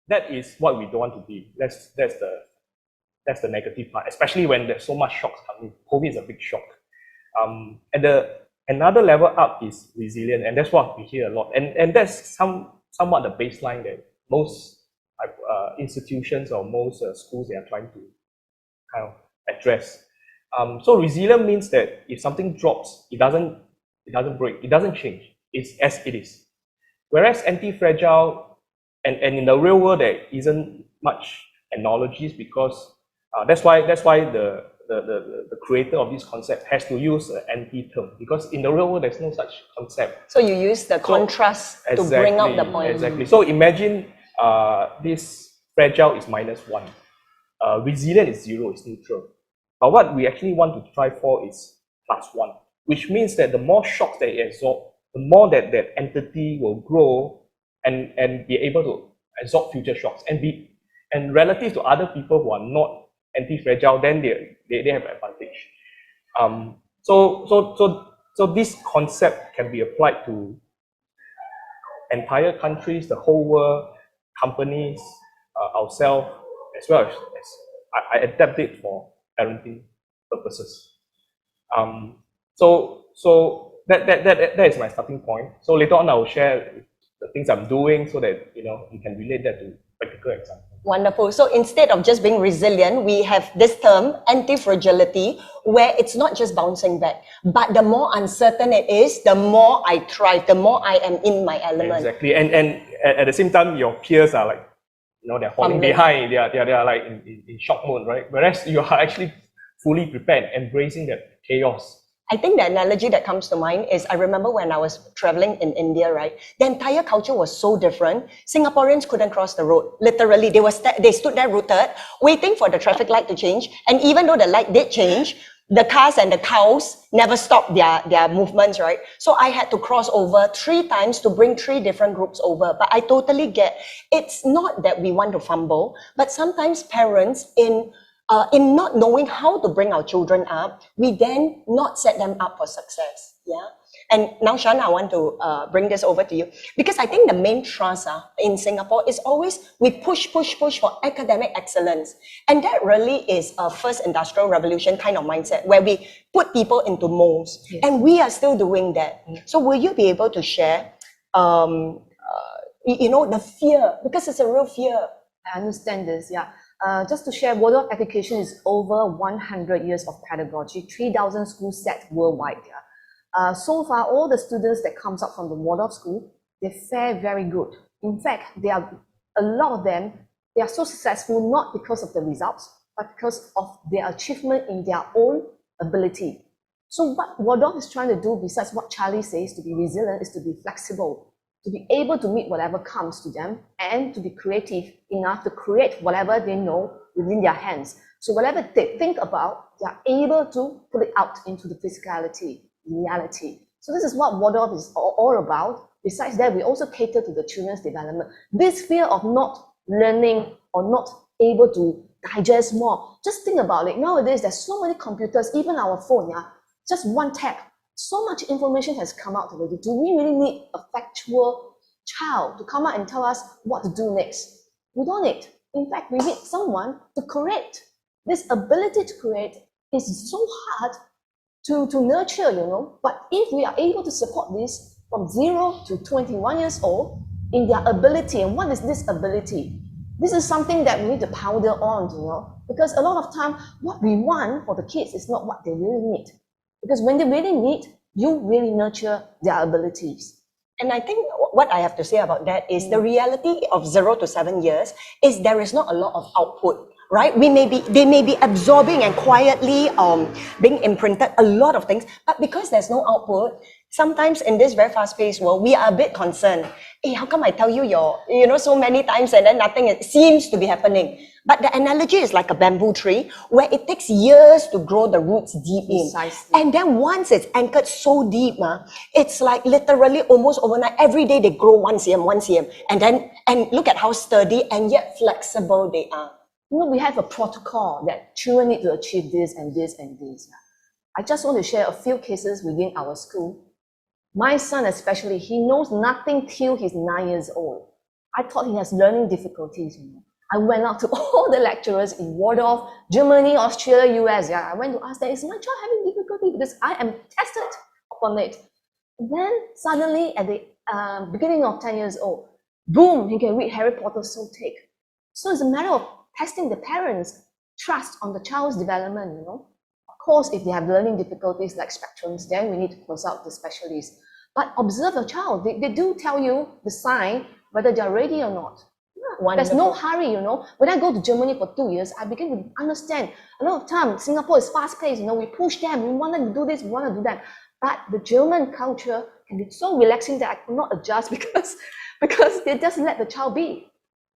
that is what we don't want to be. That's the negative part, especially when there's so much shocks coming. COVID is a big shock. And another level up is resilience, and that's what we hear a lot. And that's somewhat the baseline that most institutions or most schools they are trying to kind of address. So resilient means that if something drops, it doesn't break, it doesn't change. It's as it is. Whereas anti-fragile, and in the real world there isn't much analogies, because that's why the creator of this concept has to use an anti-term, because in the real world there's no such concept. So you use the contrast to bring out the point. Exactly. So imagine this fragile is -1, resilient is 0, it's neutral. But what we actually want to try for is +1, which means that the more shocks that it absorbs, the more that entity will grow and be able to absorb future shocks, and relative to other people who are not anti-fragile, then they have advantage. So this concept can be applied to entire countries, the whole world, companies, ourselves, as well as I adapt it for parenting purposes. So that is my starting point. So later on I will share the things I'm doing so that you can relate that to practical examples. Wonderful. So instead of just being resilient, we have this term, anti-fragility, where it's not just bouncing back, but the more uncertain it is, the more I thrive, the more I am in my element. Exactly. And at the same time, your peers are like, they're falling behind, they are like in shock mode, right? Whereas you are actually fully prepared, embracing that chaos. I think the analogy that comes to mind is, I remember when I was traveling in India, right? The entire culture was so different. Singaporeans couldn't cross the road. Literally, they stood there rooted, waiting for the traffic light to change. And even though the light did change, the cars and the cows never stopped their movements, right? So I had to cross over 3 times to bring 3 different groups over. But I totally get, it's not that we want to fumble, but sometimes parents in not knowing how to bring our children up, we then not set them up for success. Yeah. And now, Shan, I want to bring this over to you, because I think the main thrust in Singapore is always we push for academic excellence. And that really is a first industrial revolution kind of mindset, where we put people into molds. Yes. And we are still doing that. So will you be able to share, the fear, because it's a real fear. I understand this, yeah. Just to share, Waldorf education is over 100 years of pedagogy, 3,000 schools set worldwide. Yeah. So far, all the students that comes up from the Waldorf school, they fare very good. In fact, a lot of them, they are so successful not because of the results, but because of their achievement in their own ability. So what Waldorf is trying to do, besides what Charlie says, to be resilient, is to be flexible, to be able to meet whatever comes to them, and to be creative enough to create whatever they know within their hands. So whatever they think about, they are able to put it out into the physicality, reality. So this is what Waldorf is all about. Besides that, we also cater to the children's development. This fear of not learning or not able to digest more. Just think about it. Nowadays, there's so many computers, even our phone, yeah, just one tap. So much information has come out already. Do we really need a factual child to come out and tell us what to do next? We don't need. In fact, we need someone to create. This ability to create is so hard to nurture, But if we are able to support this from 0 to 21 years old in their ability, and what is this ability? This is something that we need to powder on, Because a lot of time, what we want for the kids is not what they really need. Because when they really need, you really nurture their abilities. And I think what I have to say about that is the reality of 0 to 7 years is there is not a lot of output, right? They may be absorbing and quietly being imprinted a lot of things, but because there's no output, sometimes in this very fast-paced world, we are a bit concerned. Hey, how come I tell you so many times and then nothing seems to be happening? But the analogy is like a bamboo tree where it takes years to grow the roots deep in. Precisely. And then once it's anchored so deep, it's like literally almost overnight. Every day they grow 1 cm. And look at how sturdy and yet flexible they are. We have a protocol that children need to achieve this and this and this. I just want to share a few cases within our school. My son especially, he knows nothing till he's 9 years old. I thought he has learning difficulties, you know. I went out to all the lecturers in Waldorf, Germany, Australia, US. Yeah, I went to ask them, is my child having difficulty? Because I am tested upon it. Then suddenly at the beginning of 10 years old, boom, he can read Harry Potter so thick. So it's a matter of testing the parents' trust on the child's development, you know. Of course, if they have learning difficulties like spectrums, then we need to consult the specialist. But observe a child. They do tell you the sign whether they're ready or not. Yeah, there's no hurry, you know. When I go to Germany for 2 years, I begin to understand a lot of time Singapore is fast-paced, you know, we push them, we want them to do this, we want to do that. But the German culture can be so relaxing that I could not adjust because they just let the child be.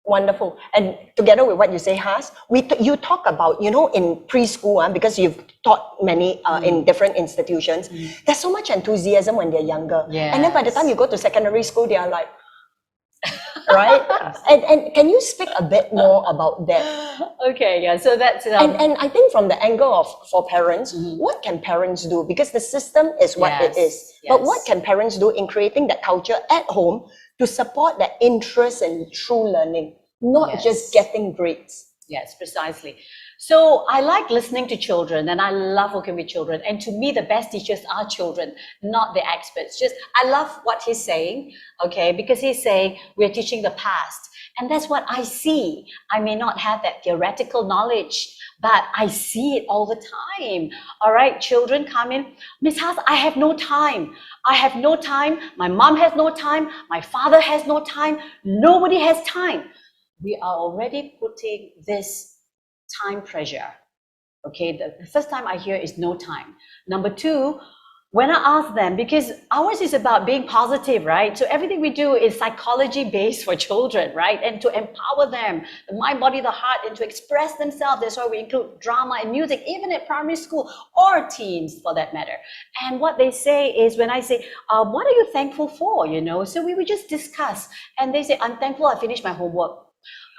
Wonderful. And together with what you say, Has, you talk about, you know, in preschool, because you've taught many in different institutions, there's so much enthusiasm when they're younger. Yes. And then by the time you go to secondary school, they are like, right? And can you speak a bit more about that? Okay, yeah, so that's... And I think from the angle of, for parents, what can parents do? Because the system is what it is. But what can parents do in creating that culture at home to support that interest in true learning, not just getting grades? Yes, precisely. So I like listening to children and I love working with children. And to me, the best teachers are children, not the experts. Just, I love what he's saying, okay, because he's saying we're teaching the past. And that's what I see. I may not have that theoretical knowledge, but I see it all the time. All right, children come in, Miss Haas, I have no time. I have no time. My mom has no time. My father has no time. Nobody has time. We are already putting this time pressure. Okay, the first time I hear is no time. Number two, when I ask them, because ours is about being positive, right? So everything we do is psychology based for children, right? And to empower them, the mind, body, the heart, and to express themselves. That's why we include drama and music, even at primary school or teens for that matter. And what they say is, when I say, what are you thankful for? You know, so we would just discuss. And they say, I'm thankful I finished my homework.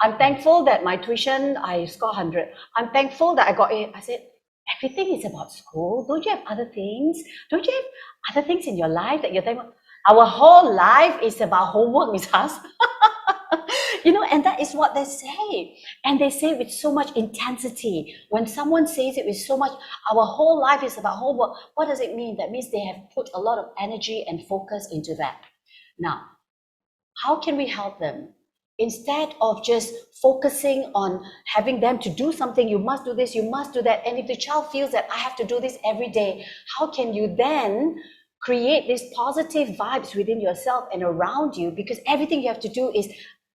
I'm thankful that my tuition, I scored 100. I'm thankful that I got A. I said, everything is about school. Don't you have other things? Don't you have other things in your life that you're thankful? Our whole life is about homework, Miss Haas. You know, and that is what they say. And they say it with so much intensity. When someone says it with so much, our whole life is about homework. What does it mean? That means they have put a lot of energy and focus into that. Now, how can we help them? Instead of just focusing on having them to do something, you must do this, you must do that. And if the child feels that I have to do this every day, how can you then create these positive vibes within yourself and around you? Because everything you have to do is,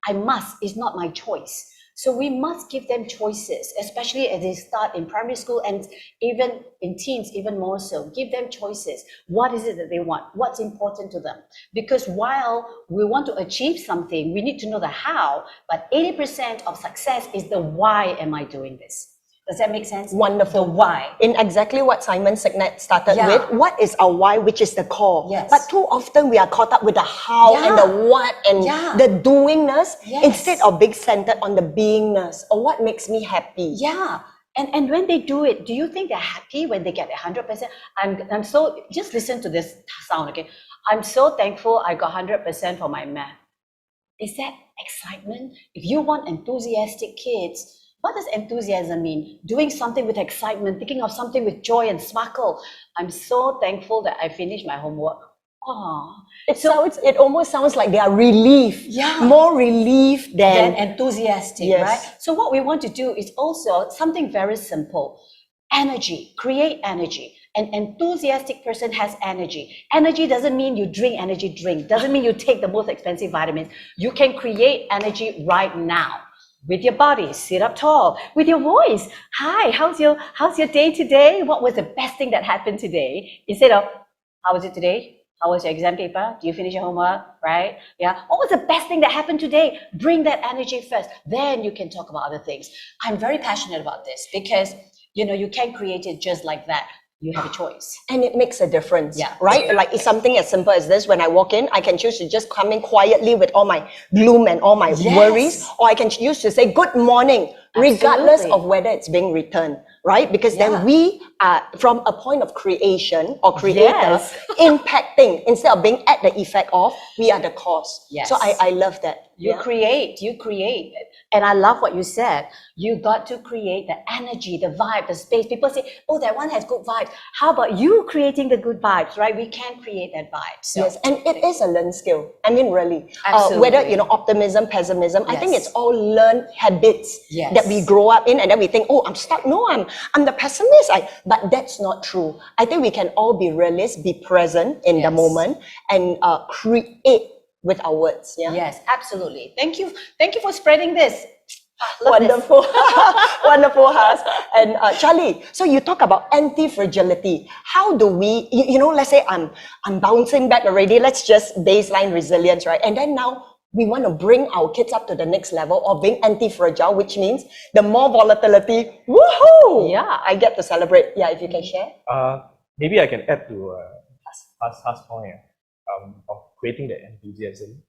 I must, is not my choice. So we must give them choices, especially as they start in primary school and even in teens, even more so. Give them choices. What is it that they want? What's important to them? Because while we want to achieve something, we need to know the how, but 80% of success is the why am I doing this? Does that make sense? Wonderful. The why. In exactly what Simon Signet started with, what is our why, which is the core. Yes. But too often we are caught up with the how and the what and the doingness instead of being centered on the beingness or what makes me happy. Yeah. And when they do it, do you think they're happy when they get 100%? I'm so, just listen to this sound, okay? I'm so thankful I got 100% for my math. Is that excitement? If you want enthusiastic kids, what does enthusiasm mean? Doing something with excitement, thinking of something with joy and sparkle. I'm so thankful that I finished my homework. Oh, It almost sounds like they are relieved. More relieved than enthusiastic, right? So what we want to do is also something very simple. Energy, create energy. An enthusiastic person has energy. Energy doesn't mean you drink energy drink. Doesn't mean you take the most expensive vitamins. You can create energy right now. With your body, sit up tall. With your voice, hi, how's your day today? What was the best thing that happened today? Instead of, how was it today? How was your exam paper? Do you finish your homework? Right? Yeah. What was the best thing that happened today? Bring that energy first. Then you can talk about other things. I'm very passionate about this because, you know, you can't create it just like that. You have a choice. And it makes a difference, right? Like it's something as simple as this. When I walk in, I can choose to just come in quietly with all my gloom and all my worries, or I can choose to say good morning, regardless of whether it's being returned. right? Because Yeah. then we are from a point of creation or creator, Yes. impacting instead of being at the effect of, we are the cause. Yes. So I love that. You create. And I love what you said. You got to create the energy, the vibe, the space. People say, oh, that one has good vibes. How about you creating the good vibes, right? We can create that vibe. So, Yes, and it is a learned skill. I mean, really. Absolutely. Whether, optimism, pessimism, I think Yes. it's all learned habits Yes. that we grow up in, and then we think, oh, I'm stuck. No, I'm the pessimist. But that's not true. I think we can all be realists, be present in the Yes. moment, and create with our words. Yeah. Yes, absolutely. Thank you for spreading this. Love this. Wonderful, wonderful, Has. And Charlie, so you talk about anti-fragility. How do we, let's say I'm bouncing back already. Let's just baseline resilience, right? And then now we want to bring our kids up to the next level of being anti-fragile, which means the more volatility, woohoo! Yeah. I get to celebrate. Yeah, if you can share. Maybe I can add to Has' point of creating the enthusiasm.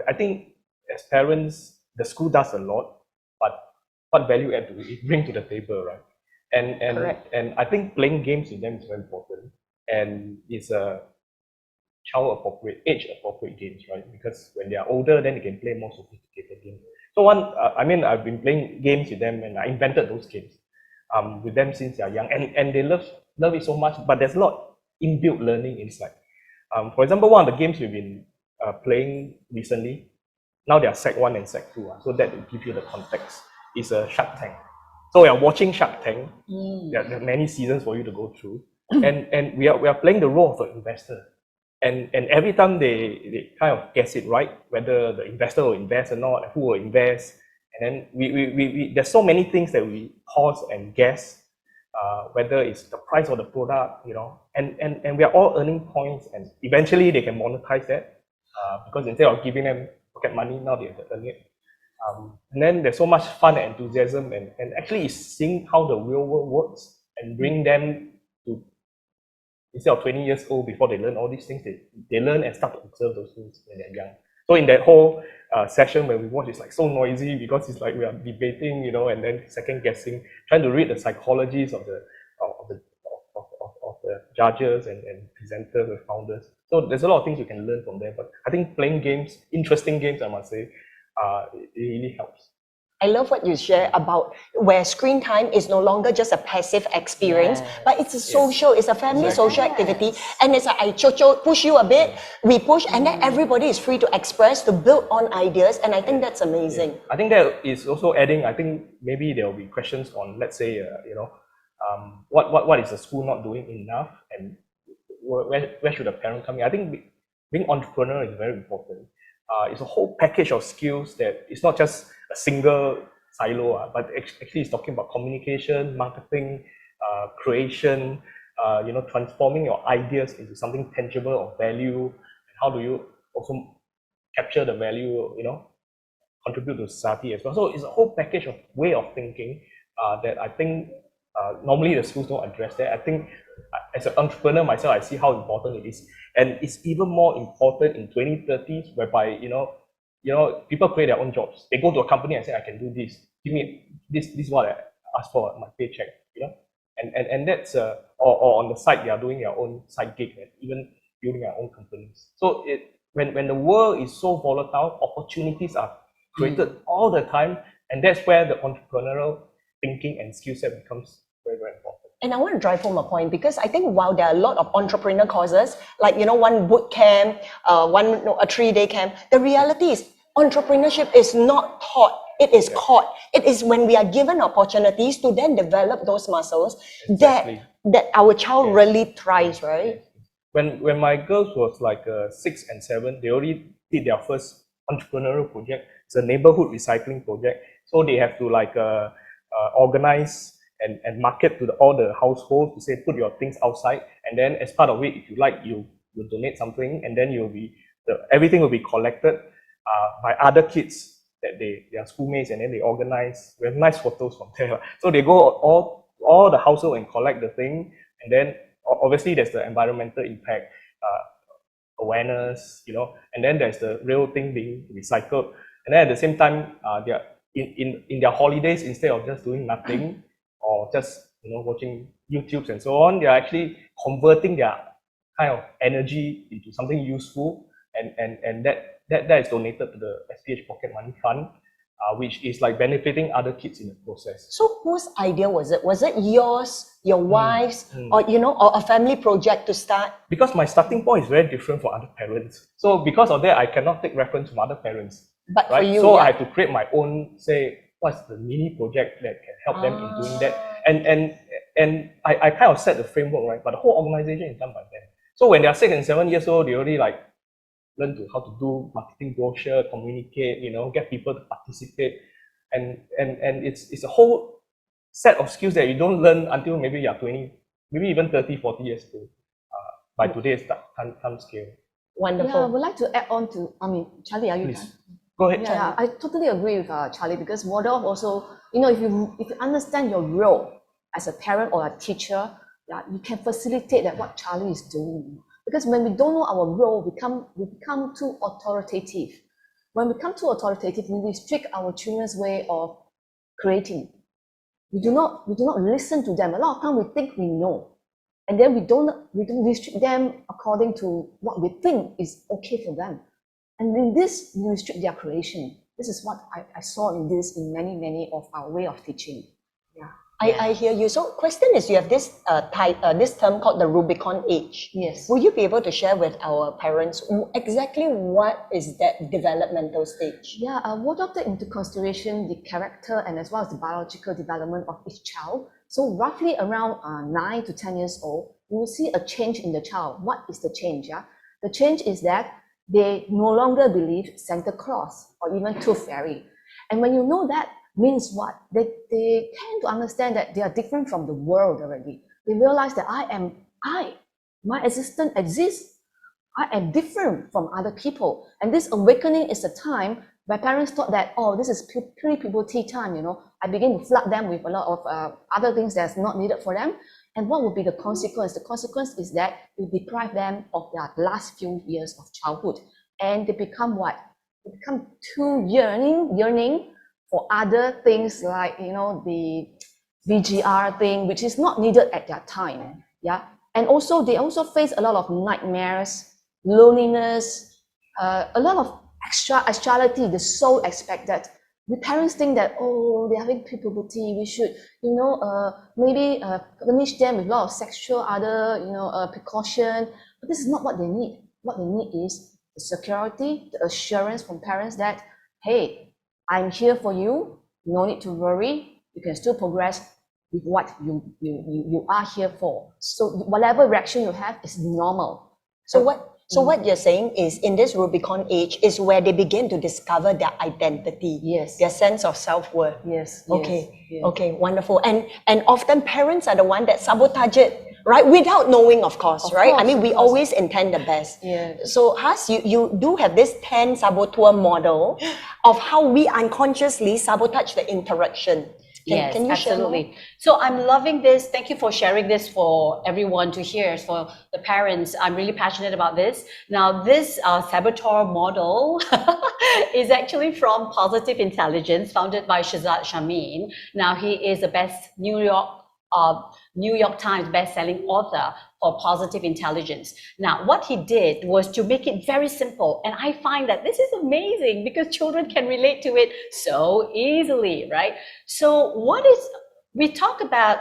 I think as parents, the school does a lot, but what value add do we bring to the table, right? Correct. And I think playing games with them is very important, and it's a age appropriate games, right? Because when they are older, then they can play more sophisticated games. So I've been playing games with them, and I invented those games with them since they are young, and they love it so much. But there's a lot inbuilt learning inside. For example, one of the games we've been playing recently, now they are Sec 1 and Sec 2, so that will give you the context, is a Shark Tank. So we are watching Shark Tank. There are many seasons for you to go through, and we are playing the role of an investor. And every time they kind of guess it right, whether the investor will invest or not, who will invest, and then we there's so many things that we pause and guess, whether it's the price of the product, and we are all earning points, and eventually they can monetize that, because instead of giving them pocket money, now they earn it. And then there's so much fun and enthusiasm, and actually it's seeing how the real world works and bring them to, instead of 20 years old before they learn all these things, they learn and start to observe those things when they're young. So in that whole session when we watch, it's like so noisy because it's like we are debating, and then second guessing, trying to read the psychologies of the judges and presenters and founders. So there's a lot of things you can learn from there. But I think playing games, interesting games, I must say, it really helps. I love what you share about where screen time is no longer just a passive experience, but it's a social, it's a family social activity. And it's like I push you a bit, we push, and then everybody is free to express, to build on ideas. And I think that's amazing. I think that is also adding, I think maybe there will be questions on, let's say, what is the school not doing enough, and where should a parent come in? I think being entrepreneurial is very important. It's a whole package of skills that it's not just a single silo, but actually it's talking about communication, marketing, creation, transforming your ideas into something tangible of value, and how do you also capture the value, contribute to society as well. So it's a whole package of way of thinking that I think normally the schools don't address that. I think as an entrepreneur myself, I see how important it is. And it's even more important in 2030s, whereby, people create their own jobs. They go to a company and say, I can do this. Give me this is what I asked for, my paycheck, And that's, or on the side, they are doing their own side gig and even building their own companies. So when the world is so volatile, opportunities are created all the time. And that's where the entrepreneurial thinking and skill set becomes very, very important. And I want to drive home a point, because I think while there are a lot of entrepreneur courses, like, one boot camp, a 3-day camp, the reality is entrepreneurship is not taught, it is caught. It is when we are given opportunities to then develop those muscles that our child really thrives, right? When my girls was like 6 and 7, they already did their first entrepreneurial project. It's a neighborhood recycling project. So they have to organize and market to all the households to say, put your things outside, and then as part of it, if you like, you donate something, and then everything will be collected by other kids that they are schoolmates, and then they organize. We have nice photos from there. So they go all the household and collect the thing, and then obviously there's the environmental impact, awareness, and then there's the real thing being recycled, and then at the same time, they are in their holidays, instead of just doing nothing or just watching YouTubes and so on, they're actually converting their kind of energy into something useful, and that is donated to the SPH Pocket Money Fund, which is like benefiting other kids in the process. So whose idea was it? Was it yours, your wife's, or or a family project to start? Because my starting point is very different from other parents. So because of that, I cannot take reference from other parents. But for you, so I had to create my own, say, what's the mini project that can help them in doing that. And I kind of set the framework, right? But the whole organization is done by them. So when they are 6 and 7 years old, they already like learn how to do marketing brochure, communicate, get people to participate. And it's a whole set of skills that you don't learn until maybe you're 20, maybe even 30, 40 years old. By today's time scale. Wonderful. Yeah, I would like to add on to, Charlie, are you Please. done? Go ahead. Yeah, I totally agree with Charlie, because Waldorf also, if you understand your role as a parent or a teacher, you can facilitate that what Charlie is doing. Because when we don't know our role, we become too authoritative. When we become too authoritative, we restrict our children's way of creating. We do not listen to them. A lot of time we think we know, and then we don't restrict them according to what we think is okay for them. And in this, we restrict their creation. This is what I saw in many of our way of teaching. Yeah. I hear you. So question is, you have this this term called the Rubicon age. Yes. Will you be able to share with our parents exactly what is that developmental stage? Yeah, Waldorf take into consideration the character and as well as the biological development of each child. So roughly around 9 to 10 years old, you will see a change in the child. What is the change? Yeah, the change is that they no longer believe Santa Claus or even Tooth Fairy. And when you know that, means what? They tend to understand that they are different from the world already. They realize that my existence exists. I am different from other people. And this awakening is a time where parents thought that, oh, this is pre-puberty time, I begin to flood them with a lot of other things that's not needed for them. And what will be the consequence? The consequence is that you deprive them of their last few years of childhood. And they become what? They become too yearning for other things like, the VGR thing, which is not needed at that time. Yeah. And also, they also face a lot of nightmares, loneliness, a lot of extrality, the soul expected. The parents think that, oh, they're having puberty, we should, maybe punish them with a lot of sexual precaution. But this is not what they need. What they need is the security, the assurance from parents that, hey, I'm here for you. No need to worry. You can still progress with what you are here for. So whatever reaction you have is normal. So what you're saying is, in this Rubicon age is where they begin to discover their identity, yes, their sense of self-worth. Yes. Okay. Yes. Okay. Wonderful. And often parents are the one that sabotage it, right? Without knowing, of course, right? I mean, we always intend the best. Yeah. So Has, you do have this 10 saboteur model of how we unconsciously sabotage the interaction. Yes, can you absolutely. share more? So I'm loving this. Thank you for sharing this for everyone to hear, for the parents. I'm really passionate about this. Now, this saboteur model is actually from Positive Intelligence, founded by Shazad Shamin. Now, he is the New York Times best-selling author for Positive Intelligence. Now, what he did was to make it very simple. And I find that this is amazing because children can relate to it so easily, right? So we talk about,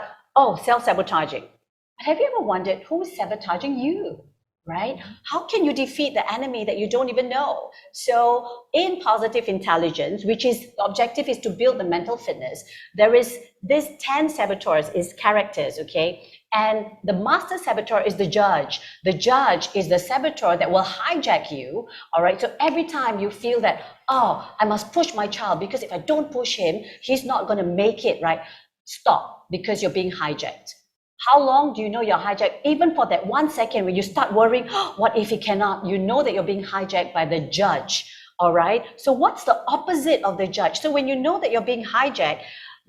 self-sabotaging. But have you ever wondered who's sabotaging you, right? How can you defeat the enemy that you don't even know? So in Positive Intelligence, which is, the objective is to build the mental fitness, there is this 10 saboteurs, is characters, okay? And the master saboteur is the judge. The judge is the saboteur that will hijack you, all right? So every time you feel that, I must push my child because if I don't push him, he's not gonna make it, right? Stop, because you're being hijacked. How long do you know you're hijacked? Even for that 1 second when you start worrying, what if he cannot? You know that you're being hijacked by the judge, all right? So what's the opposite of the judge? So when you know that you're being hijacked,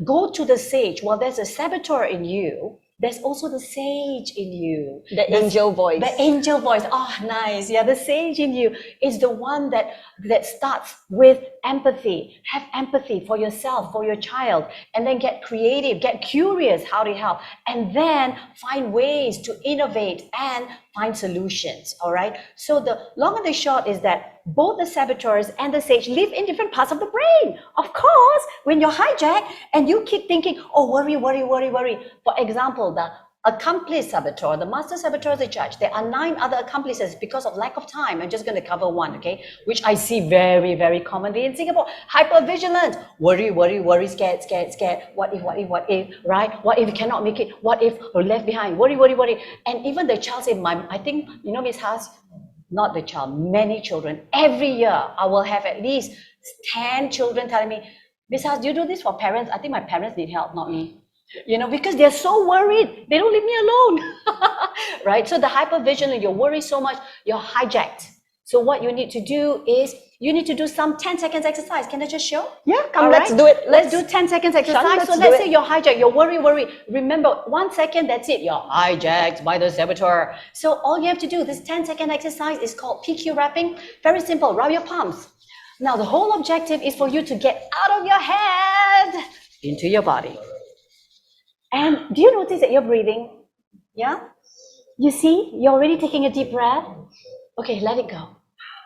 go to the sage. Well, there's a saboteur in you there's also the sage in you. The angel voice. The angel voice. Oh, nice. Yeah, the sage in you is the one that starts with empathy. Have empathy for yourself, for your child, and then get creative, get curious how to help, and then find ways to innovate and find solutions. All right. So the long and the short is that both the saboteurs and the sage live in different parts of the brain. Of course, when you're hijacked and you keep thinking, oh, worry. For example, the accomplice saboteur, the master saboteur is the judge. There are 9 other accomplices because of lack of time. I'm just going to cover one, okay? Which I see very, very commonly in Singapore. Hypervigilant. Worry, scared. What if, right? What if you cannot make it? What if we're left behind? Worry. And even the child said, I think, Miss Haas, not the child, many children. Every year, I will have at least 10 children telling me, Miss Haas, do you do this for parents? I think my parents need help, not me. Because they're so worried. They don't leave me alone. Right? So the hypervigilant, you're worried so much, you're hijacked. So what you need to do is, you need to do some 10 seconds exercise. Can I just show? Yeah, come, let's do it. Let's do 10 seconds exercise. So let's say you're hijacked, you're worry. Remember, 1 second, that's it. You're hijacked by the saboteur. So all you have to do, this 10-second exercise is called PQ wrapping. Very simple, rub your palms. Now, the whole objective is for you to get out of your head into your body. And do you notice that you're breathing? Yeah? You see, you're already taking a deep breath. Okay, let it go.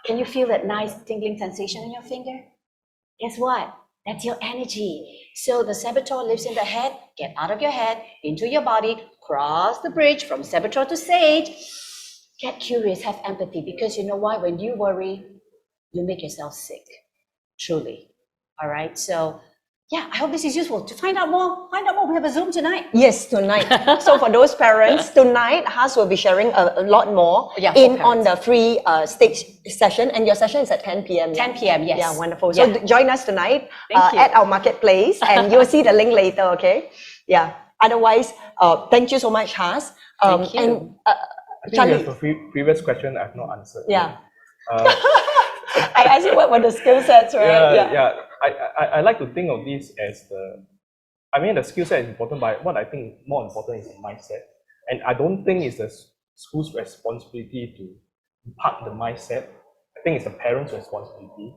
Can you feel that nice tingling sensation in your finger? Guess what? That's your energy. So the saboteur lives in the head. Get out of your head, into your body, cross the bridge from saboteur to sage. Get curious, have empathy, because you know why? When you worry, you make yourself sick. Truly. All right? So yeah, I hope this is useful. To find out more, we have a Zoom tonight. Yes, tonight. So for those parents, tonight, Has will be sharing a lot more on the free stage session. And your session is at 10 p.m. 10 p.m., yes. Yeah, wonderful. So join us tonight Thank you. at our marketplace, and you'll see the link later, okay? Yeah. Otherwise, thank you so much, Has. Thank you. And I think Charlie. there's a previous question I've not answered. Yeah. I asked you what were the skill sets, right? Yeah. I like to think of this as the skill set is important, but what I think more important is the mindset. And I don't think it's the school's responsibility to impart the mindset. I think it's the parents' responsibility.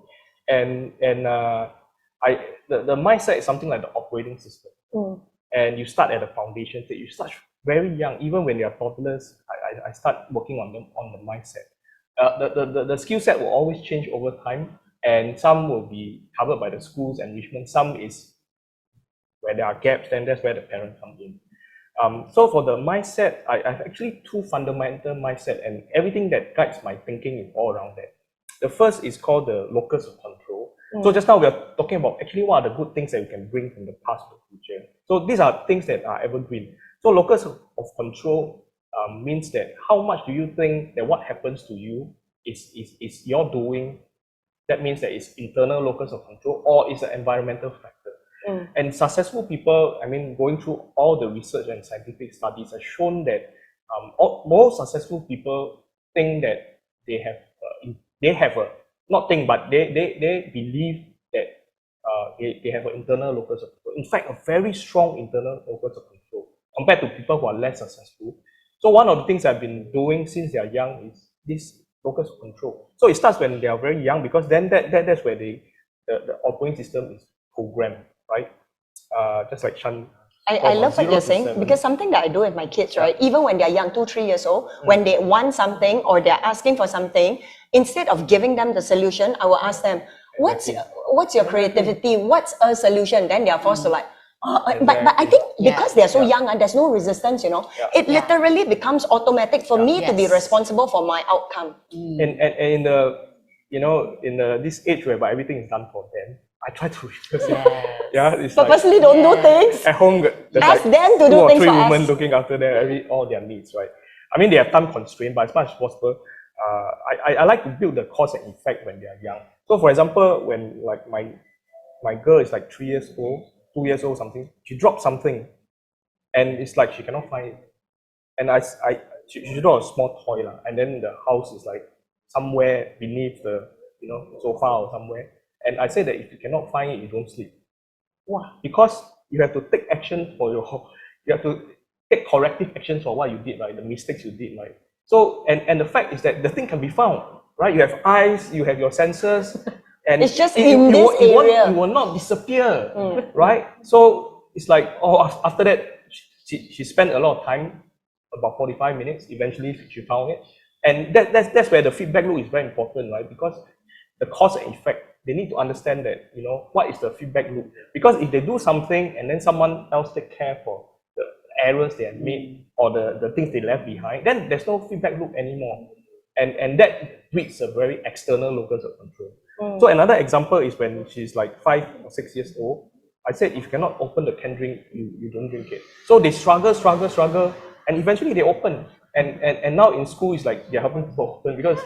And the mindset is something like the operating system. And you start at the foundation stage. You start very young, even when they are toddlers. I start working on them on the mindset. The skill set will always change over time, and some will be covered by the school's enrichment. Some is where there are gaps, then that's where the parents come in. So for the mindset, I have actually 2 fundamental mindset, and everything that guides my thinking is all around that. The first is called the locus of control. So just now we are talking about actually what are the good things that we can bring from the past to the future. So these are things that are evergreen. So locus of control means that how much do you think that what happens to you is your doing? That means that it's internal locus of control, or it's an environmental factor. And successful people, going through all the research and scientific studies have shown that most successful people think that they believe that they have an internal locus of control. In fact, a very strong internal locus of control compared to people who are less successful. So one of the things I've been doing since they are young is this locus of control. So it starts when they are very young, because then that's where the operating system is programmed, right? Just like Shan. I love what you're saying, because something that I do with my kids, right? Even when they're young, 2, 3 years old, when they want something or they're asking for something, instead of giving them the solution, I will ask them, what's your creativity? What's a solution? Then they are forced to but I think because they're so young and there's no resistance, it literally becomes automatic for me to be responsible for my outcome. And in this age whereby everything is done for them, I try to reverse it. It's Purposely don't do things. At home, there's Ask like them to 2 do or things 3 for women us. looking after all their needs, right? They have time constraint, but as much as possible, I like to build the cause and effect when they are young. So for example, when like my girl is like 3 years old, 2 years old, something, she dropped something, and it's like she cannot find it. And she dropped a small toy, and then the house is like somewhere beneath the sofa or somewhere. And I say that if you cannot find it, you don't sleep. Because you have to take action for you have to take corrective actions for what you did, right? The mistakes you did, right? So, and the fact is that the thing can be found, right? You have eyes, you have your senses, and It's just in this area. It will not disappear, right? So it's like, oh, after that, she spent a lot of time, about 45 minutes. Eventually, she found it, and that's where the feedback loop is very important, right? Because the cause and effect, they need to understand that, you know, what is the feedback loop? Because if they do something and then someone else take care for the errors they have made or the things they left behind, then there's no feedback loop anymore. And that breeds a very external locus of control. So another example is when she's like 5 or 6 years old. I said, if you cannot open the can drink, you don't drink it. So they struggle, and eventually they open. And now in school, it's like they're helping people open because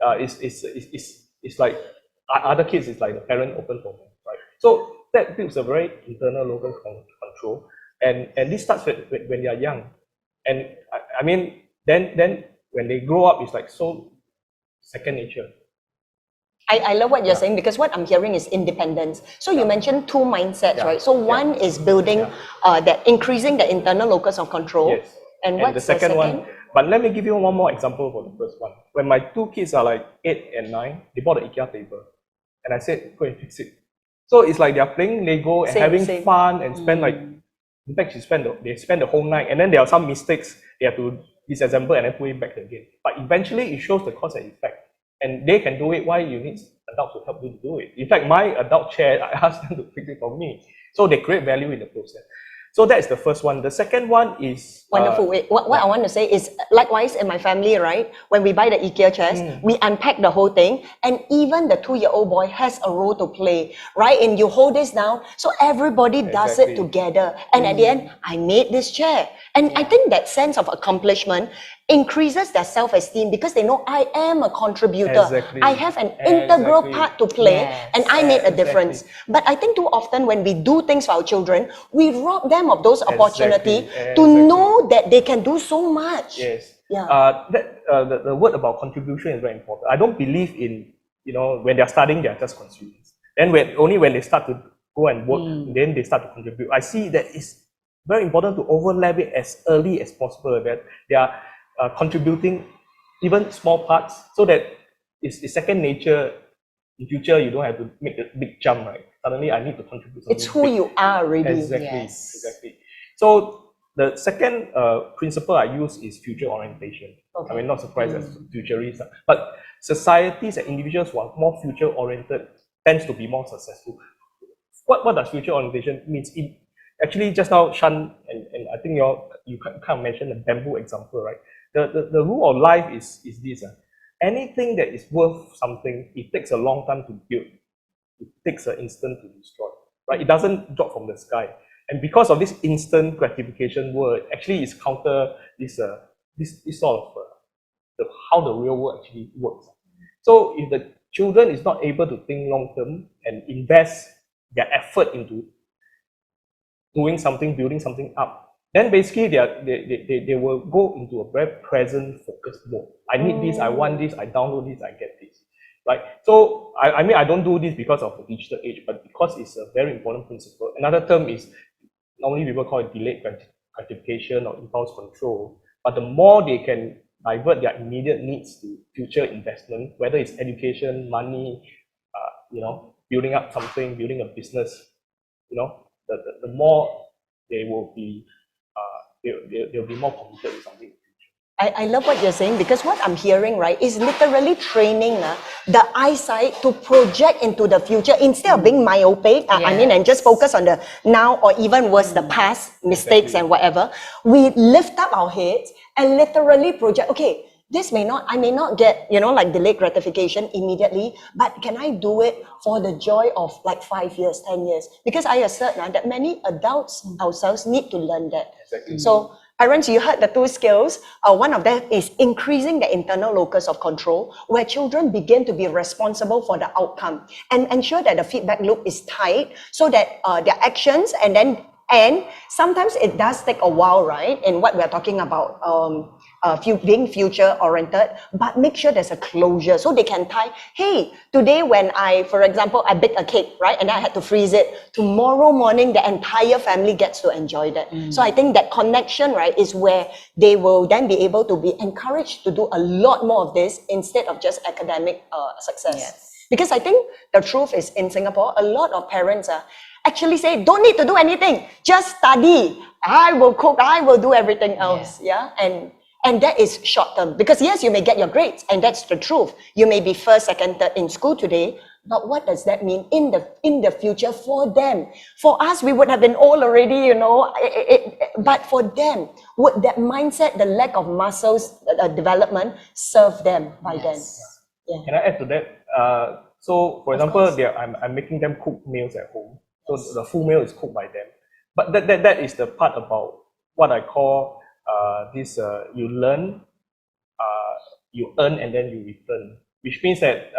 it's like other kids, it's like the parent open for them, right? So that builds a very internal locus control, and this starts when they are young, and I mean then when they grow up, it's like so second nature. I love what you're saying, because what I'm hearing is independence. So you mentioned two mindsets, right? So one is building that increasing the internal locus of control. Yes. And what's the second one? But let me give you one more example for the first one. When my two kids are like 8 and 9, they bought an IKEA table, and I said, go and fix it. So it's like they're playing Lego and having fun and spend like, in fact, they spend the whole night, and then there are some mistakes they have to disassemble and then put it back again. But eventually, it shows the cause and effect. And they can do it. Why you need adults to help you to do it? In fact, my adult chair, I asked them to fix it for me. So they create value in the process. So that's the first one. The second one is... Wonderful. What I want to say is, likewise in my family, right? When we buy the IKEA chairs, we unpack the whole thing, and even the 2-year-old boy has a role to play, right? And you hold this down, so everybody does it together. And at the end, I made this chair. And I think that sense of accomplishment increases their self-esteem, because they know I am a contributor. I have an integral part to play, and I made a difference. But I think too often when we do things for our children, we rob them of those opportunities to know that they can do so much. Yes. Yeah. The word about contribution is very important. I don't believe in, you know, when they're studying, they're just consumers. Then only when they start to go and work, then they start to contribute. I see that it's very important to overlap it as early as possible, that they are contributing even small parts, so that it's second nature. In future, you don't have to make a big jump, right? Suddenly, I need to contribute something. It's who you are, really. Exactly. So the second principle I use is future orientation. I mean, not surprised as futurists, but societies and individuals who are more future oriented tends to be more successful. What does future orientation means? Actually, just now, Shan, and I think you kind of mentioned the bamboo example, right? The rule of life is this. Anything that is worth something, it takes a long time to build. It takes an instant to destroy, right? It doesn't drop from the sky. And because of this instant gratification word, actually is counter this sort of how the real world actually works. So if the children is not able to think long term and invest their effort into doing something, building something up, then basically they will go into a very present focused mode. I need this, I want this, I download this, I get this. Right? So I mean, I don't do this because of the digital age, but because it's a very important principle. Another term is, normally people call it delayed gratification or impulse control. But the more they can divert their immediate needs to future investment, whether it's education, money, you know, building up something, building a business, you know, the more they will be they'll be more committed to something. I love what you're saying, because what I'm hearing, right, is literally training the eyesight to project into the future instead of being myopic, I mean, and just focus on the now, or even worse, the past mistakes and whatever. We lift up our heads and literally project, okay, I may not get, you know, like delayed gratification immediately, but can I do it for the joy of like 5 years, 10 years? Because I assert now that many adults ourselves need to learn that. So parents, you heard the two skills. One of them is increasing the internal locus of control, where children begin to be responsible for the outcome and ensure that the feedback loop is tight, so that their actions and sometimes it does take a while, right? In what we're talking about, being future oriented, but make sure there's a closure so they can tie, hey, today when for example, I bake a cake, right? And I had to freeze it. Tomorrow morning, the entire family gets to enjoy that. So I think that connection, right, is where they will then be able to be encouraged to do a lot more of this instead of just academic success. Yes. Because I think the truth is in Singapore, a lot of parents actually say, don't need to do anything, just study. I will cook, I will do everything else. Yeah. And that is short term, because yes, you may get your grades, and that's the truth. You may be first, second, third in school today, but what does that mean in the future for them? For us, we would have been old already, you know, but for them, would that mindset, the lack of muscles development, serve them by then? Yeah. Can I add to that? So, for example, I'm making them cook meals at home. So the full meal is cooked by them. But that is the part about what I call you learn, you earn, and then you return. Which means that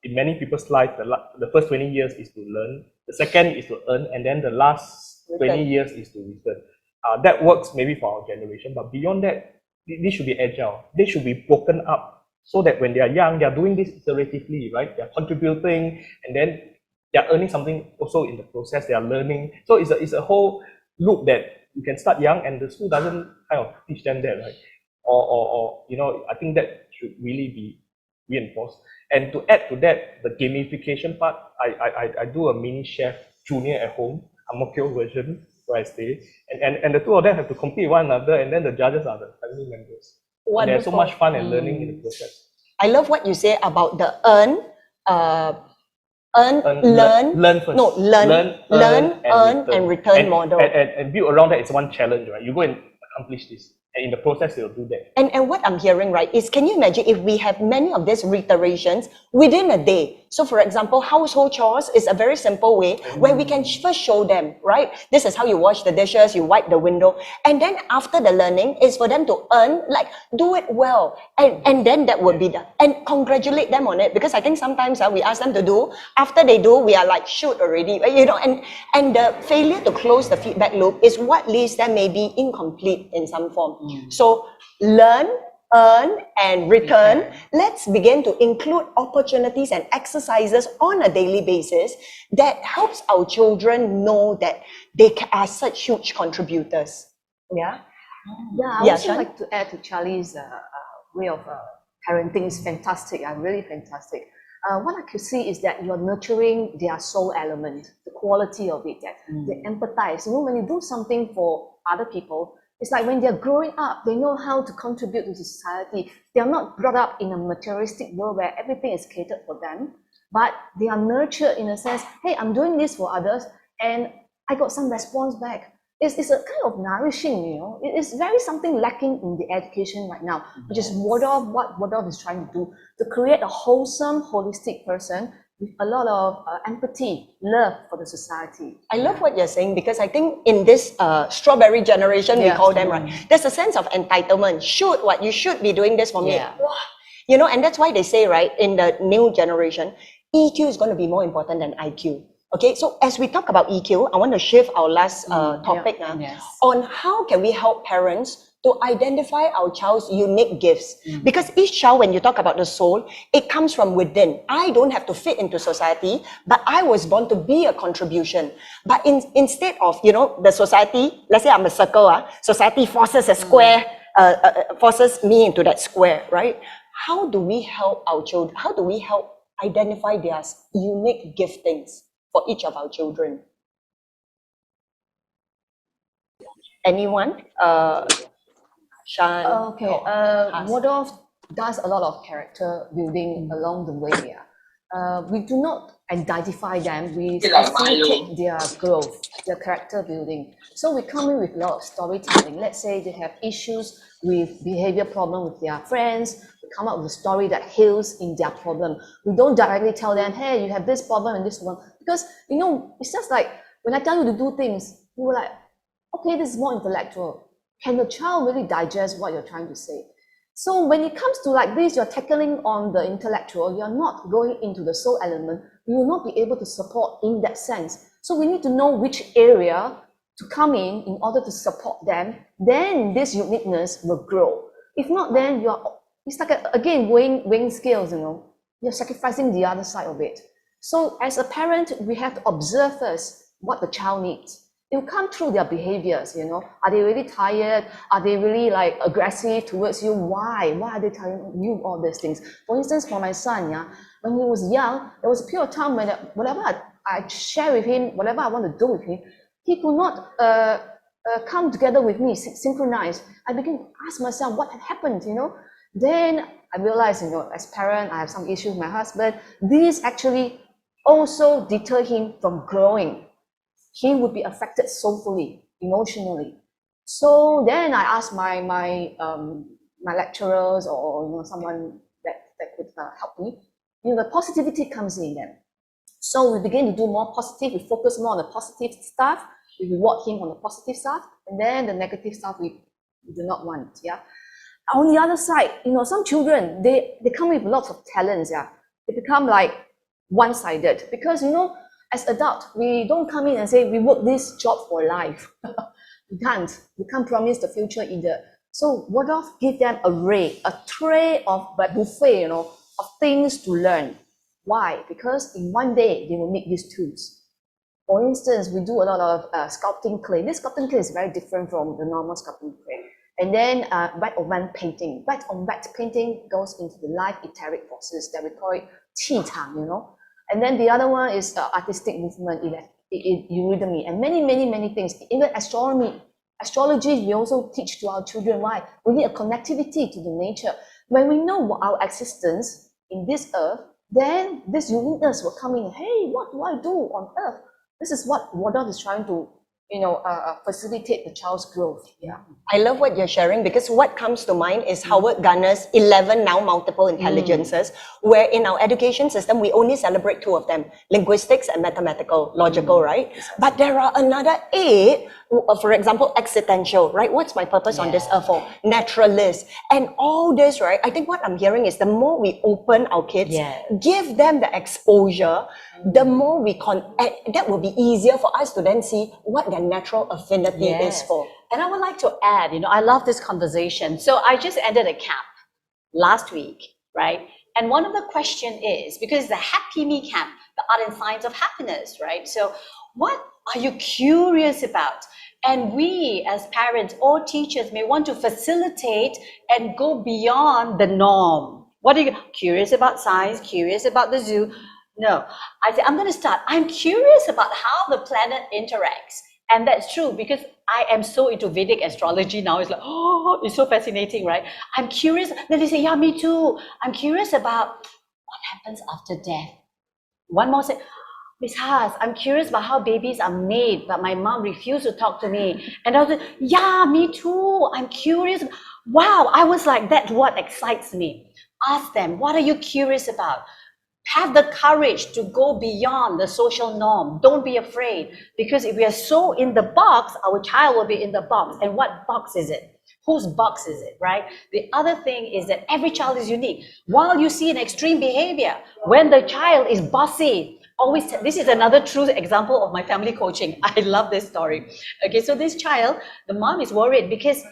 in many people's life, the first 20 years is to learn, the second is to earn, and then the last 20 years is to return. That works maybe for our generation, but beyond that, they should be agile. They should be broken up so that when they are young, they are doing this iteratively, right? They are contributing, and then they are earning something also in the process. They are learning. So it's a whole loop that you can start young, and the school doesn't kind of teach them that, right? Or you know, I think that should really be reinforced. And to add to that, the gamification part, I do a mini chef junior at home, Ang Mo Kio version where I stay, and the two of them have to compete with one another, and then the judges are the family members. And there's so much fun and learning in the process. I love what you say about the learn and return model. And build around that is one challenge, right? You go and accomplish this, and in the process, you'll do that. And what I'm hearing, right, is can you imagine if we have many of these reiterations within a day? So for example, household chores is a very simple way where we can first show them, right? This is how you wash the dishes, you wipe the window. And then after the learning is for them to earn, like do it well. And then that would be and congratulate them on it. Because I think sometimes we ask them to do, after they do, we are like, shoot already, you know, and the failure to close the feedback loop is what leaves them maybe incomplete in some form. So learn, earn, and return. Let's begin to include opportunities and exercises on a daily basis that helps our children know that they are such huge contributors. Yeah. Yeah, I also like to add to Charlie's way of parenting is fantastic. Really fantastic. What I could see is that you're nurturing their soul element, the quality of it, that they empathize. You know, when you do something for other people, it's like when they're growing up, they know how to contribute to society. They're not brought up in a materialistic world where everything is catered for them, but they are nurtured in a sense, hey, I'm doing this for others, and I got some response back. It's a kind of nourishing, you know. It is very something lacking in the education right now, which is what Waldorf is trying to do, to create a wholesome, holistic person with a lot of empathy, love for the society. I love what you're saying, because I think in this strawberry generation, we call them, right? There's a sense of entitlement. You should be doing this for me. You know, and that's why they say, right, in the new generation, EQ is going to be more important than IQ. Okay, so as we talk about EQ, I want to shift our last topic on how can we help parents to identify our child's unique gifts. Because each child, when you talk about the soul, it comes from within. I don't have to fit into society, but I was born to be a contribution. But instead of, you know, the society, let's say I'm a circle, society forces a square, forces me into that square, right? How do we help our children? How do we help identify their unique giftings for each of our children? Anyone? Shan? Okay, Waldorf does a lot of character building along the way. We do not identify them, we facilitate their growth, their character building. So we come in with a lot of storytelling. Let's say they have issues with behavior problem with their friends, we come up with a story that heals in their problem. We don't directly tell them, hey, you have this problem and this one, because, you know, it's just like when I tell you to do things, you were like, okay, this is more intellectual. Can the child really digest what you're trying to say? So when it comes to like this, you're tackling on the intellectual, you're not going into the soul element, you will not be able to support in that sense. So we need to know which area to come in order to support them, then this uniqueness will grow. If not, then it's like, again, weighing scales, you're sacrificing the other side of it. So as a parent, we have to observe first what the child needs. It will come through their behaviors, Are they really tired? Are they really like aggressive towards you? Why? Why are they telling you all these things? For instance, for my son, when he was young, there was a period of time when whatever I share with him, whatever I want to do with him, he could not come together with me, synchronize. I began to ask myself what had happened, Then I realized, as parent, I have some issues with my husband. This actually also deter him from growing. He would be affected soulfully, emotionally. So then I asked my lecturers or someone that could help me. The positivity comes in then. So we begin to do more positive. We focus more on the positive stuff. We reward him on the positive stuff, and then the negative stuff we do not want. Yeah. On the other side, some children they come with lots of talents. Yeah. They become like one-sided because as adults, we don't come in and say, we work this job for life. We can't promise the future either. So Waldorf give them a tray of buffet, of things to learn. Why? Because in one day, they will make these tools. For instance, we do a lot of sculpting clay. This sculpting clay is very different from the normal sculpting clay. And then wet-on-wet painting. Wet-on-wet painting goes into the live etheric process that we call it qi chang, And then the other one is artistic movement, eurythmy, and many things. Even astronomy. Astrology, we also teach to our children. Why? We need a connectivity to the nature. When we know our existence in this earth, then this uniqueness will come in. Hey, what do I do on earth? This is what Waldorf is trying to, facilitate the child's growth. Yeah. I love what you're sharing because what comes to mind is Howard Gardner's 11 now multiple intelligences, where in our education system, we only celebrate 2 of them, linguistics and mathematical, logical, right? But there are another 8, for example, existential, right? What's my purpose on this earth for? Naturalist. And all this, right? I think what I'm hearing is the more we open our kids, give them the exposure, the more that will be easier for us to then see what their natural affinity is for. And I would like to add, I love this conversation. So I just ended a camp last week, right? And one of the question is, because the Happy Me camp, the art and science of happiness, right? So what are you curious about? And we as parents or teachers may want to facilitate and go beyond the norm. What are you curious about? Science, curious about the zoo? No, I say, I'm going to start. I'm curious about how the planet interacts. And that's true because I am so into Vedic astrology now. It's like, oh, it's so fascinating, right? I'm curious. Then they say, yeah, me too. I'm curious about what happens after death. One more said, Miss Haas, I'm curious about how babies are made, but my mom refused to talk to me. And I was like, yeah, me too. I'm curious. Wow, I was like, that's what excites me. Ask them, what are you curious about? Have the courage to go beyond the social norm. Don't be afraid, because if we are so in the box, our child will be in the box. And what box is it? Whose box is it, right? The other thing is that every child is unique. While you see an extreme behavior, when the child is bossy, this is another true example of my family coaching. I love this story. Okay, so this child, the mom is worried because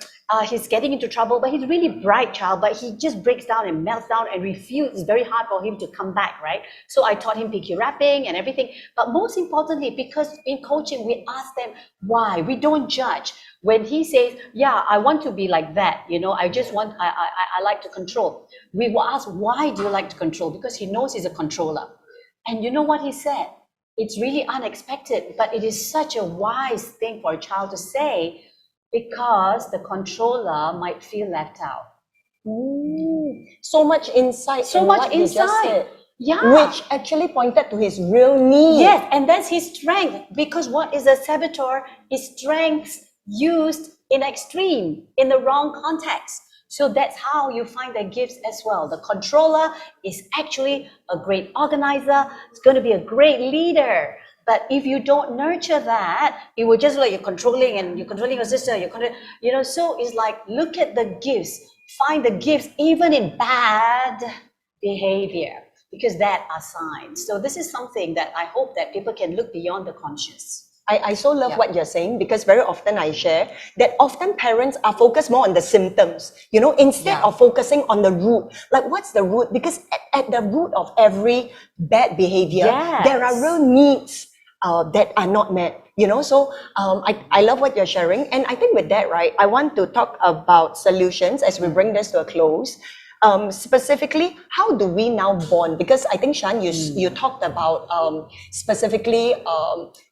he's getting into trouble, but he's a really bright child, but he just breaks down and melts down and refuses. It's very hard for him to come back, right? So I taught him PQ wrapping and everything. But most importantly, because in coaching, we ask them why. We don't judge. When he says, yeah, I want to be like that, I like to control. We will ask, why do you like to control? Because he knows he's a controller. And you know what he said? It's really unexpected, but it is such a wise thing for a child to say, because the controller might feel left out. So much insight. So much insight. Yeah. Which actually pointed to his real need. Yes, and that's his strength. Because what is a saboteur? Is strengths used in extreme, in the wrong context. So that's how you find their gifts as well. The controller is actually a great organizer. It's going to be a great leader. But if you don't nurture that, it will just like you're controlling your sister, so it's like, look at the gifts, find the gifts even in bad behavior, because that are signs. So this is something that I hope that people can look beyond the conscious. I so love Yeah. what you're saying, because very often I share that often parents are focused more on the symptoms, you know, instead Yeah. of focusing on the root. Like, what's the root? Because at the root of every bad behavior, there are Yes. real needs that are not met, you know. So I love what you're sharing. And I think with that, right, I want to talk about solutions as we bring this to a close. Specifically, how do we now bond? Because I think, Shan, you talked about specifically,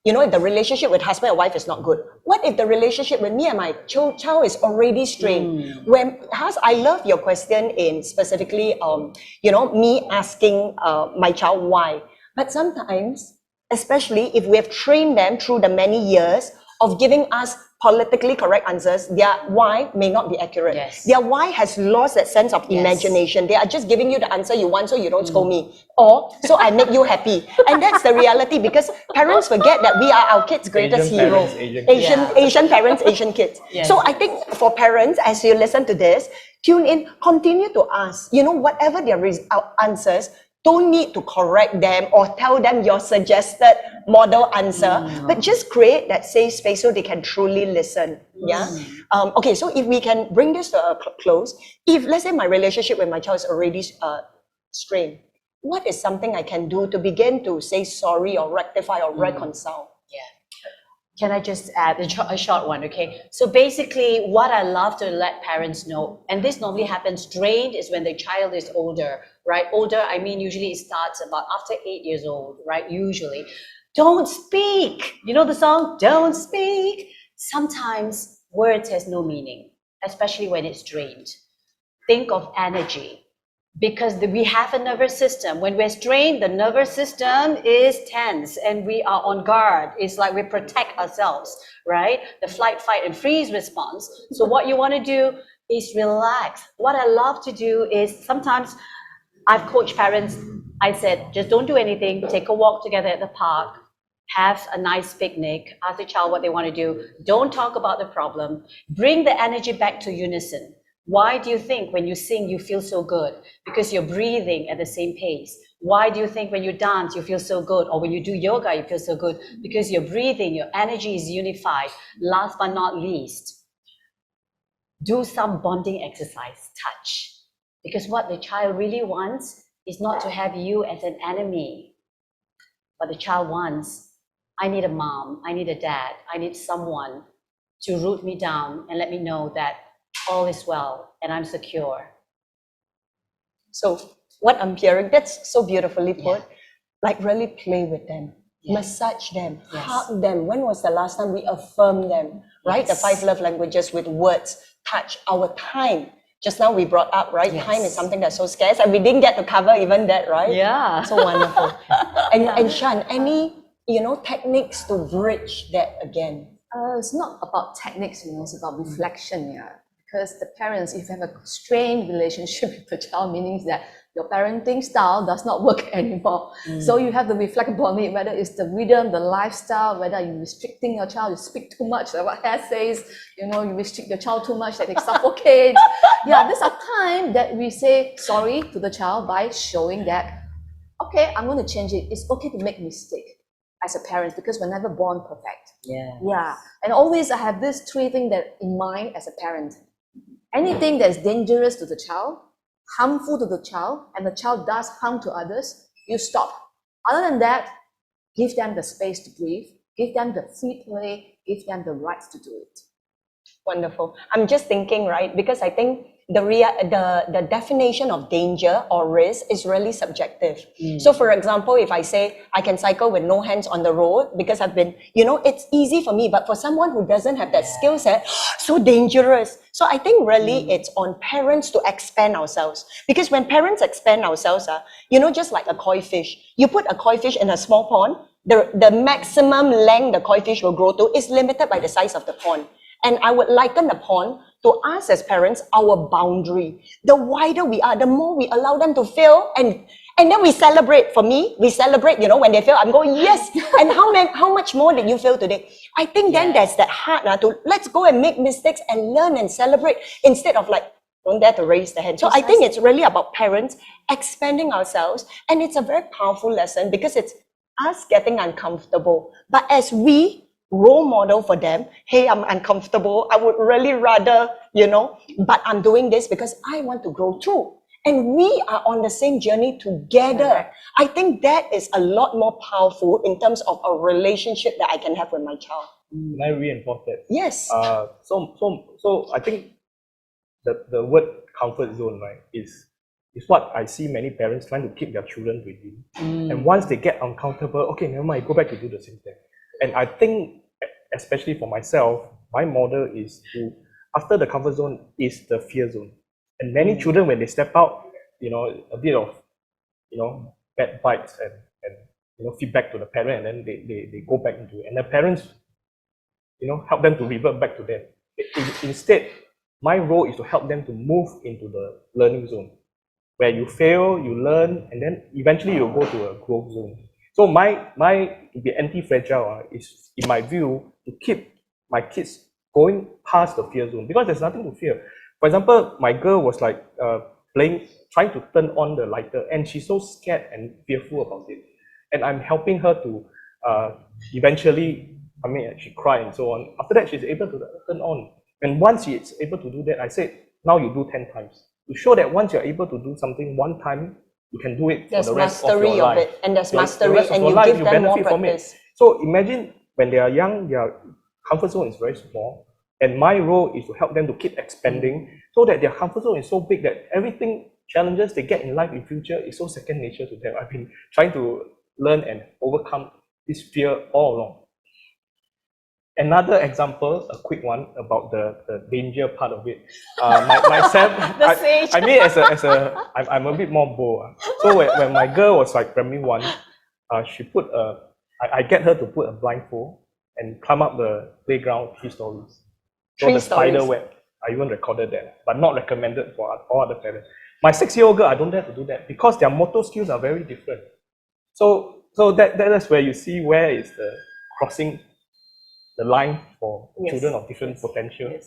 you know, if the relationship with husband and wife is not good. What if the relationship with me and my child is already strained? When I love your question in specifically, you know, me asking my child why. But sometimes, especially if we have trained them through the many years of giving us politically correct answers, their why may not be accurate. Yes. Their why has lost that sense of Yes. imagination. They are just giving you the answer you want so you don't scold me, or so I make you happy. And that's the reality, because parents forget that we are our kids' greatest Asian hero. parents, Asian kids. Yeah. Asian parents, Asian kids. Yes. So I think for parents, as you listen to this, tune in, continue to ask, you know, whatever their answers, don't need to correct them or tell them your suggested model answer, but just create that safe space so they can truly listen. Yeah. Okay, so if we can bring this to a close, if let's say my relationship with my child is already strained, what is something I can do to begin to say sorry or rectify or reconcile? Can I just add a short one, okay? So basically, what I love to let parents know, and this normally happens, drained is when the child is older, right? Older, I mean, usually it starts about after 8 years old, right? Usually. Don't speak. You know the song, Don't Speak? Sometimes words has no meaning, especially when it's drained. Think of energy. Because we have a nervous system. When we're strained, the nervous system is tense and we are on guard. It's like we protect ourselves, right? The flight, fight, and freeze response. So what you want to do is relax. What I love to do is sometimes I've coached parents. I said, just don't do anything. Take a walk together at the park. Have a nice picnic. Ask the child what they want to do. Don't talk about the problem. Bring the energy back to unison. Why do you think when you sing, you feel so good? Because you're breathing at the same pace. Why do you think when you dance, you feel so good? Or when you do yoga, you feel so good? Because you're breathing, your energy is unified. Last but not least, do some bonding exercise, touch. Because what the child really wants is not to have you as an enemy. But the child wants, I need a mom, I need a dad, I need someone to root me down and let me know that all is well and I'm secure. So what I'm hearing, that's so beautifully put, like really play with them, massage them, hug them. When was the last time we affirmed them, right? The 5 love languages with words, touch, our time. Just now we brought up, right? Time is something that's so scarce, and we didn't get to cover even that, right? Yeah. So wonderful. And Shan, any, you know, techniques to bridge that again? It's not about techniques, you know, it's about reflection, yeah. Because the parents, if you have a strained relationship with the child, meaning that your parenting style does not work anymore. So you have to reflect upon it, whether it's the rhythm, the lifestyle, whether you're restricting your child, you speak too much, like what Hare says, you know, you restrict your child too much, that they suffocate. Yeah, there's a time that we say sorry to the child by showing that, okay, I'm going to change it. It's okay to make mistake as a parent, because we're never born perfect. Yeah. And always I have these 3 things that in mind as a parent. Anything that is dangerous to the child, harmful to the child, and the child does harm to others, you stop. Other than that, give them the space to breathe, give them the free play, give them the rights to do it. Wonderful. I'm just thinking, right, because I think the definition of danger or risk is really subjective. So for example, if I say I can cycle with no hands on the road because I've been, you know, it's easy for me, but for someone who doesn't have that skill set, so dangerous. So I think really it's on parents to expand ourselves, because when parents expand ourselves, you know, just like a koi fish, you put a koi fish in a small pond, the maximum length the koi fish will grow to is limited by the size of the pond. And I would liken the pond to us as parents, our boundary. The wider we are, the more we allow them to fail, and then we celebrate. For me, we celebrate, you know, when they fail, I'm going, yes. And how much more did you fail today? I think then there's that heart to let's go and make mistakes and learn and celebrate, instead of like, don't dare to raise the hand. So I think it's really about parents expanding ourselves, and it's a very powerful lesson because it's us getting uncomfortable. But as we role model for them. Hey, I'm uncomfortable. I would really rather, but I'm doing this because I want to grow too. And we are on the same journey together. I think that is a lot more powerful in terms of a relationship that I can have with my child. Can I reinforce that? Yes. So I think the word comfort zone, right, is what I see many parents trying to keep their children within. And once they get uncomfortable, okay, never mind, go back to do the same thing. And I think, especially for myself, my model is after the comfort zone is the fear zone. And many children, when they step out, a bit of, bad bites and feedback to the parent, and then they go back into it. And the parents, help them to revert back to them. Instead, my role is to help them to move into the learning zone, where you fail, you learn, and then eventually you'll go to a growth zone. So my to be anti-fragile is, in my view, to keep my kids going past the fear zone, because there's nothing to fear. For example, my girl was like trying to turn on the lighter, and she's so scared and fearful about it. And I'm helping her to eventually, she cried and so on. After that, she's able to turn on. And once she's able to do that, I said, now you do 10 times. To show that once you're able to do something one time, you can do it for the rest of your life. It, and there's mastery, the rest of and your you life, give you them more benefit from practice. it. So imagine when they are young, their comfort zone is very small. And my role is to help them to keep expanding so that their comfort zone is so big that everything, challenges they get in life in future is so second nature to them. I've been trying to learn and overcome this fear all along. Another example, a quick one about the danger part of it. Myself, I'm a bit more bold. So when my girl was like primary 1, she I get her to put a blindfold and climb up the playground 3 stories. So the spider web, I even recorded that, but not recommended for all other parents. My 6-year-old girl, I don't dare to do that because their motor skills are very different. So that's where you see where is the crossing the line for children of different potential.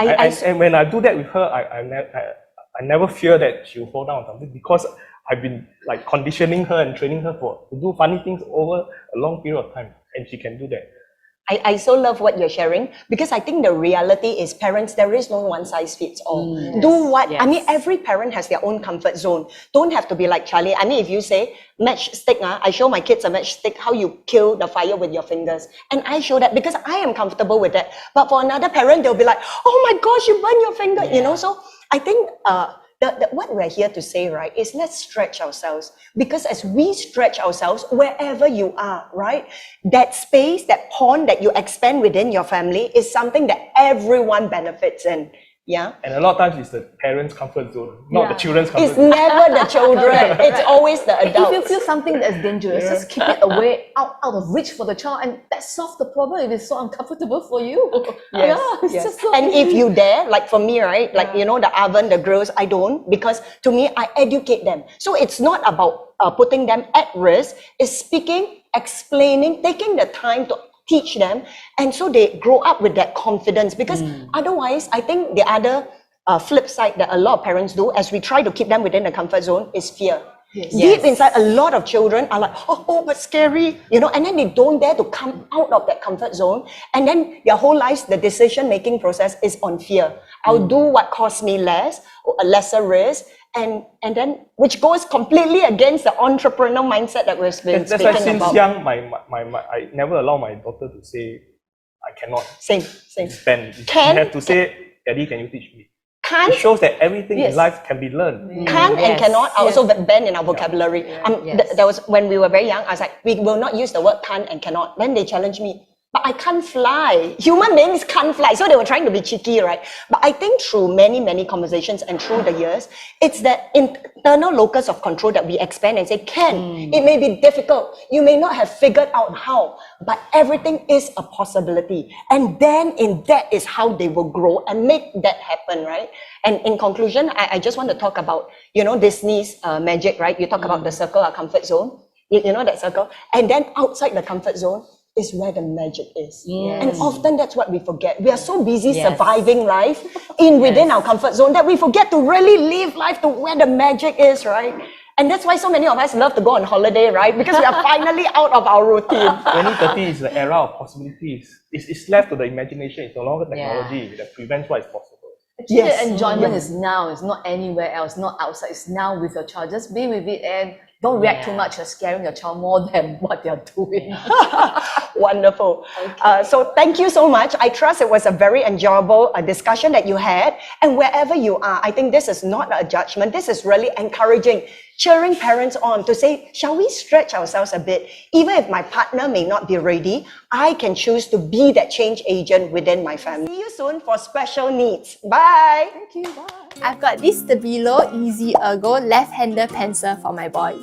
And when I do that with her, I never fear that she'll fall down or something, because I've been like conditioning her and training her to do funny things over a long period of time, and she can do that. I so love what you're sharing, because I think the reality is, parents, there is no one size fits all. Do what, every parent has their own comfort zone. Don't have to be like Charlie. if you say matchstick, I show my kids a matchstick, how you kill the fire with your fingers. And I show that because I am comfortable with that. But for another parent, they'll be like, oh my gosh, you burn your finger, So I think what we're here to say, right, is let's stretch ourselves. Because as we stretch ourselves, wherever you are, right, that space, that pond that you expand within your family is something that everyone benefits in. Yeah. And a lot of times it's the parents' comfort zone, not the children's comfort It's zone. never the children. It's always the adults. If you feel something that's dangerous, just keep it away, out of reach for the child, and that solves the problem if it's so uncomfortable for you. It's just so and easy. if you dare, like for me, right, like the oven, the grills, I don't, because to me, I educate them. So it's not about putting them at risk. It's speaking, explaining, taking the time to teach them, and so they grow up with that confidence, because otherwise, I think the other flip side that a lot of parents do, as we try to keep them within the comfort zone, is fear. Deep inside, a lot of children are like, oh, but scary, and then they don't dare to come out of that comfort zone, and then their whole lives, the decision-making process is on fear. I'll do what costs me less, or a lesser risk, and then, which goes completely against the entrepreneurial mindset that we've been That's speaking why since about. young, I never allow my daughter to say, I cannot. Same. Stand. Can- You have to say, Daddy, can you teach me? Can't, It shows that everything in life can be learned. can and cannot are also banned in our vocabulary. Yes. There was, when we were very young, I was like, we will not use the word can and cannot. Then they challenged me. But I can't fly. Human beings can't fly. So they were trying to be cheeky, right? But I think through many, many conversations and through the years, it's that internal locus of control that we expand and say, it may be difficult. You may not have figured out how, but everything is a possibility. And then in that is how they will grow and make that happen, right? And in conclusion, I just want to talk about, Disney's magic, right? You talk about the circle, our comfort zone. You know that circle? And then outside the comfort zone is where the magic is. And often that's what we forget. We are so busy surviving life within our comfort zone that we forget to really live life to where the magic is, right? And that's why so many of us love to go on holiday, right? Because we are finally out of our routine. 2030 is the era of possibilities. It's left to the imagination. It's no longer technology that prevents what is possible. Actually, Yes. the enjoyment is now. It's not anywhere else, not outside. It's now with your child. Just be with it and don't react too much. You're scaring your child more than what they're doing. Wonderful. So thank you so much. I trust it was a very enjoyable discussion that you had. And wherever you are, I think this is not a judgment. This is really encouraging, cheering parents on to say, shall we stretch ourselves a bit? Even if my partner may not be ready, I can choose to be that change agent within my family. See you soon for special needs. Bye. Thank you. Bye. I've got this Stabilo Easy Ergo left-hander pencil for my boy.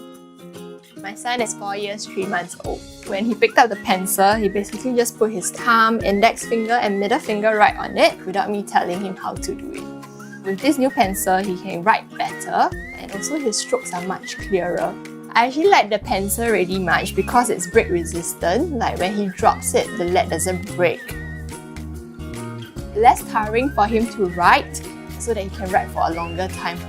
My son is 4 years, 3 months old. When he picked up the pencil, he basically just put his thumb, index finger and middle finger right on it without me telling him how to do it. With this new pencil, he can write better and also his strokes are much clearer. I actually like the pencil really much because it's break resistant, like when he drops it, the lead doesn't break. Less tiring for him to write so that he can write for a longer time.